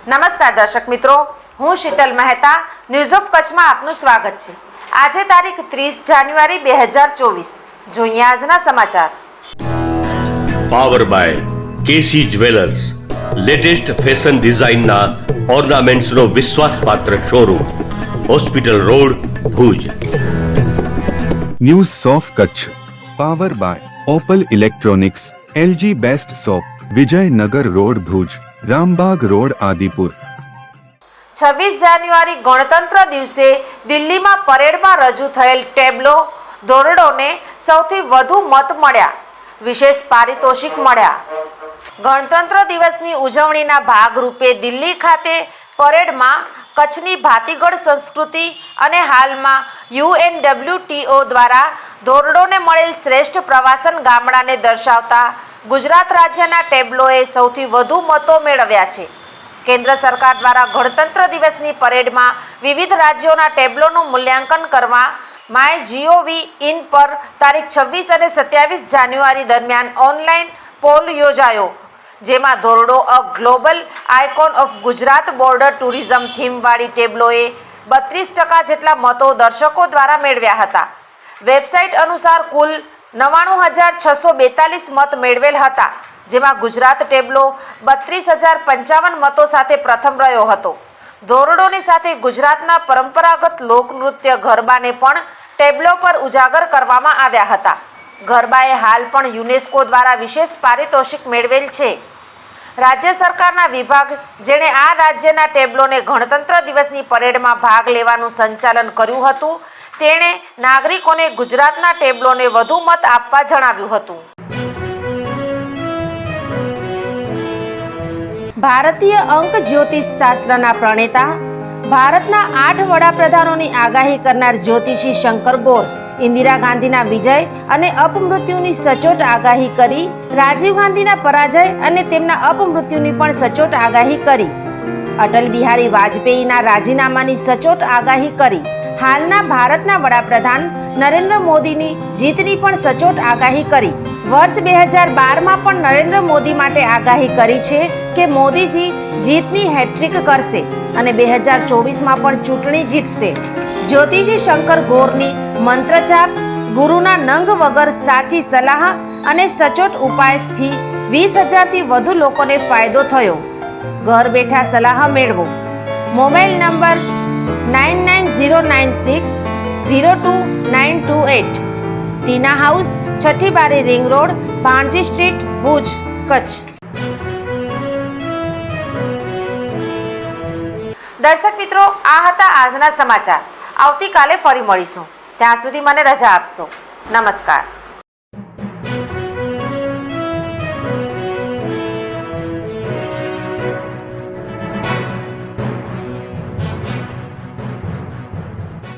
નમસ્કાર દર્શક મિત્રો, હું શીતલ મહેતા ન્યૂઝ ઓફ કચ્છમાં આપનું સ્વાગત છે। આજે તારીખ 30 જાન્યુઆરી 2024। જોઈએ આજના સમાચાર। Power by KC jewellers, latest fashion ડિઝાઇનના ઓર્નામેન્ટ્સનો વિશ્વાસપાત્ર showroom, hospital road, Bhuj. News of Kutch power by opal electronics, LG best shop, Vijaynagar road, Bhuj, Rambagh road, Adipur. 26 January ગણતંત્ર દિવસે દિલ્હીમાં પરેડમાં રજૂ થયેલ ટેબ્લો ધોરડોને સૌથી વધુ મત મળ્યા, વિશેષ પારિતોષિક મળ્યા। ગણતંત્ર દિવસની ઉજવણીના ભાગરૂપે દિલ્હી ખાતે પરેડમાં કચ્છની ભાતીગળ સંસ્કૃતિ અને હાલમાં UNWTO દ્વારા ધોરડોને મળેલ શ્રેષ્ઠ પ્રવાસન ગામડાને દર્શાવતા ગુજરાત રાજ્યના ટેબ્લોએ સૌથી વધુ મતો મેળવ્યા છે। કેન્દ્ર સરકાર દ્વારા ગણતંત્ર દિવસની પરેડમાં વિવિધ રાજ્યોના ટેબ્લોનું મૂલ્યાંકન કરવા MyGov in પર તારીખ 26 અને 27 જાન્યુઆરી દરમિયાન ઓનલાઈન પોલ યોજાયો, જેમાં Dhordo a global icon of Gujarat border tourism થીમવાળી ટેબ્લોએ 32% જેટલા મતો દર્શકો દ્વારા મેળવ્યા હતા। વેબસાઇટ અનુસાર કુલ 99,642 મત મેળવેલ હતા, જેમાં ગુજરાત ટેબ્લો 32,055 મતો સાથે પ્રથમ રહ્યો હતો। ધોરડોની સાથે ગુજરાતના પરંપરાગત લોકનૃત્ય ગરબાને પણ ટેબ્લો પર ઉજાગર કરવામાં આવ્યા હતા। ગરબાએ હાલ પણ યુનેસ્કો દ્વારા વિશેષ પારિતોષિક મેળવેલ છે। રાજ્ય સરકારના વિભાગ જેણે આ રાજ્યના ટેબ્લોને ગણતંત્ર દિવસની પરેડમાં ભાગ લેવાનું સંચાલન કર્યું હતું, તેણે નાગરિકોને ગુજરાતના ટેબ્લોને વધુ મત આપવા જણાવ્યું હતું। ભારતીય અંક જ્યોતિષ શાસ્ત્રના પ્રણેતા, ભારતના 8 વડાપ્રધાનોની આગાહી કરનાર જ્યોતિષી શંકર ગોર ઇન્દિરા ગાંધીના વિજય અને અપમૃત્યુની સચોટ આગાહી કરી, રાજીવ ગાંધીના પરાજય અને તેમના અપમૃત્યુની પણ સચોટ આગાહી કરી, અટલ બિહારી વાજપેયીના રાજીનામાની સચોટ આગાહી કરી, હાલના ભારતના વડાપ્રધાન નરેન્દ્ર મોદીની જીતની પણ સચોટ આગાહી કરી। વર્ષ 2012માં પણ નરેન્દ્ર મોદી માટે આગાહી કરી છે કે મોદીજી જીતની હેટ્રિક કરશે અને 2024માં પણ ચૂંટણી જીતશે। જ્યોતિષી શંકર ગોરની મંત્રજાપ, ગુરુના નંગ વગર સાચી સલાહ અને સચોટ ઉપાયથી 20,000થી વધુ લોકોને ફાયદો થયો। ઘર બેઠા સલાહ મેળવો। Mobile number 9909602928। ટીના હાઉસ, છઠ્ઠી બારી ring road, Bhanji street, Bhuj, Kutch. દર્શક મિત્રો, આ હતા આજના સમાચાર। આવતીકાલે ફરી મળીશું, ત્યાં સુધી મને રજા આપશો। નમસ્કાર।